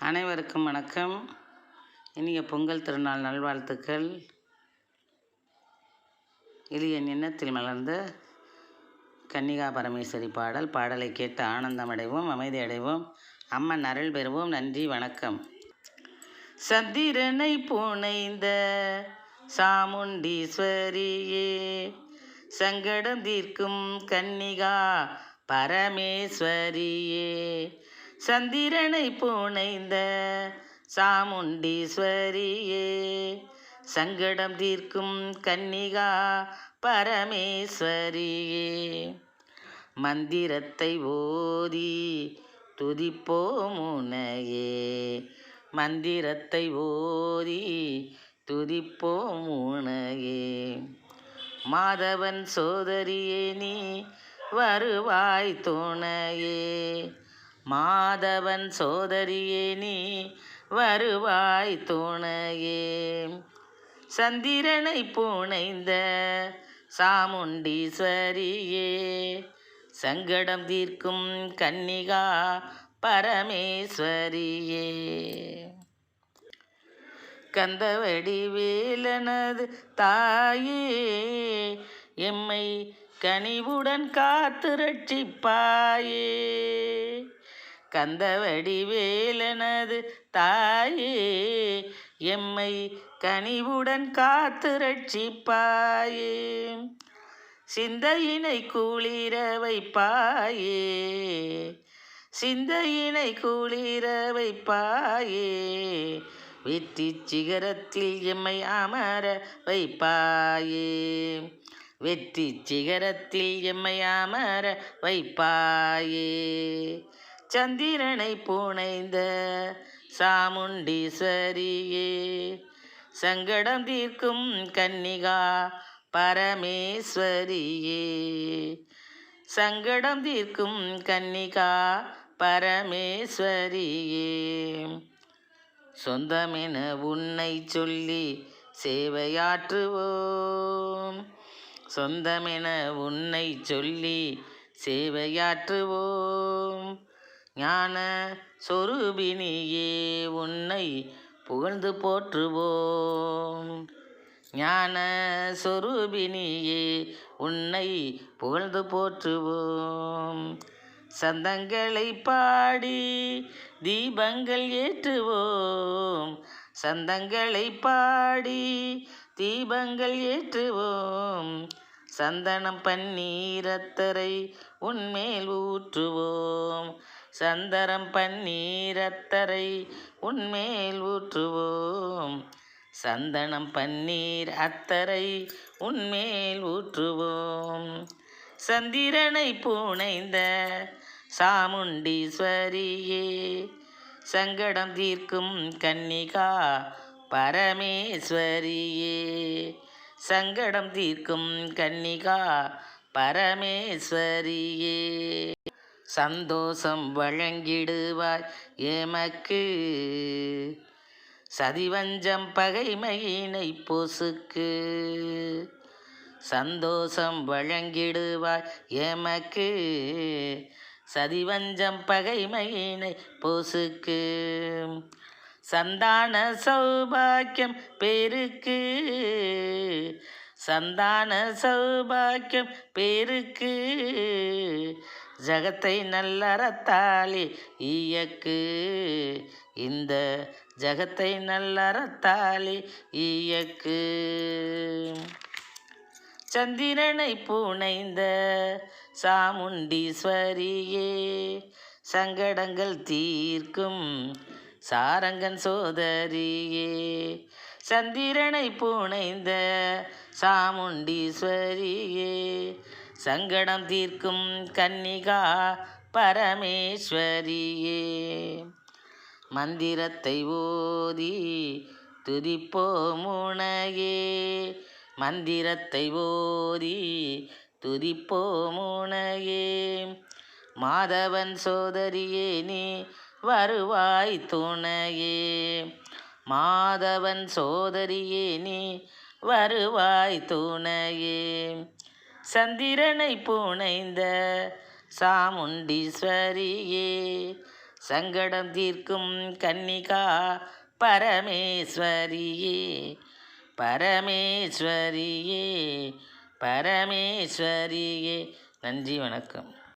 அனைவருக்கும் வணக்கம். இனிய பொங்கல் திருநாள் நல்வாழ்த்துக்கள். எளியன் எண்ணத்தில் மலர்ந்த கன்னிகா பரமேஸ்வரி பாடலை கேட்டு ஆனந்தம் அடைவோம், அமைதி அடைவோம், அம்மன் அருள் பெறுவோம். நன்றி, வணக்கம். சந்திரனை புனைந்த சாமுண்டீஸ்வரியே, சங்கடம் தீர்க்கும் கன்னிகா பரமேஸ்வரியே, சந்திரனை புனைந்த சாமுண்டீஸ்வரியே, சங்கடம் தீர்க்கும் கன்னிகா பரமேஸ்வரியே, மந்திரத்தை ஓதி துதிப்போம் உன்னையே, மந்திரத்தை ஓதி துதிப்போம் உன்னையே, மாதவன் சோதரியே நீ வருவாய் துணையே, மாதவன் சோதரியே நீ வருவாய் துணையே, சந்திரனை புனைந்த சாமுண்டீஸ்வரியே, சங்கடம் தீர்க்கும் கன்னிகா பரமேஸ்வரியே, கந்தவடிவேலனது தாயே, எம்மை கனிவுடன் காத்து ரட்சிப்பாயே, கந்தவடிவேலனது தாயே, எம்மை கனிவுடன் காத்து ரட்சிப்பாயே, சிந்தையினை குளிர வைப்பாயே, சிந்தையினை குளிர வைப்பாயே, வெற்றி சிகரத்தில் எம்மை அமர வைப்பாயே, வெற்றி சிகரத்தில் எம்மை அமர வைப்பாயே, சந்திரனை புனைந்த சாமுண்டீஸ்வரியே, சங்கடம் தீர்க்கும் கன்னிகா பரமேஸ்வரியே, சங்கடம் தீர்க்கும் கன்னிகா பரமேஸ்வரியே, சொந்தமென உன்னை சொல்லி சேவையாற்றுவோம், சொந்தமென உன்னை சொல்லி சேவையாற்றுவோம், ஞான சொரூபினியே உன்னை புகழ்ந்து போற்றுவோம், ஞான சொரூபினியே உன்னை புகழ்ந்து போற்றுவோம், சந்தங்களை பாடி தீபங்கள் ஏற்றுவோம், சந்தங்களை பாடி தீபங்கள் ஏற்றுவோம், சந்தனம் பன்னீரத்தரை உன்மேல் ஊற்றுவோம், சந்தனம் பன்னீரத்தரை உன்மேல் ஊற்றுவோம், சந்தனம் பன்னீர் அத்தரை உன்மேல் ஊற்றுவோம், சந்திரனை புனைந்த சாமுண்டீஸ்வரியே, சங்கடம் தீர்க்கும் கன்னிகா பரமேஸ்வரியே, சங்கடம் தீர்க்கும் கன்னிகா பரமேஸ்வரியே, சந்தோஷம் வழங்கிடுவாய் எமக்கு, சதிவஞ்சம் பகைமையினை பொசுக்கு, சந்தோஷம் வழங்கிடுவாய் எமக்கு, சதிவஞ்சம் பகைமையினை பொசுக்கு, சந்தான சௌபாக்கியம் பெருக்கு, சந்தான சௌபாக்கியம் பெருக்கு, ஜகத்தை நல்லறத்தாலே இயக்கு, இந்த ஜகத்தை நல்லறத்தாலே இயக்கு, சந்திரனை புனைந்த சாமுண்டீஸ்வரியே, சங்கடங்கள் தீர்க்கும் சாரங்கன் சோதரியே, சந்திரனை புனைந்த சாமுண்டீஸ்வரியே, சங்கடம் தீர்க்கும் கன்னிகா பரமேஸ்வரியே, மந்திரத்தை ஓதி துதிப்போம் உன்னையே, மந்திரத்தை ஓதி துதிப்போம் உன்னையே, மாதவன் சோதரியே நீ வருவாய் துணையே, மாதவன் சோதரியே நீ வருவாய் துணையே, சந்திரனை புனைந்த சாமுண்டீஸ்வரியே, சங்கடம் தீர்க்கும் கன்னிகா பரமேஸ்வரியே பரமேஸ்வரியே பரமேஸ்வரியே. நன்றி, வணக்கம்.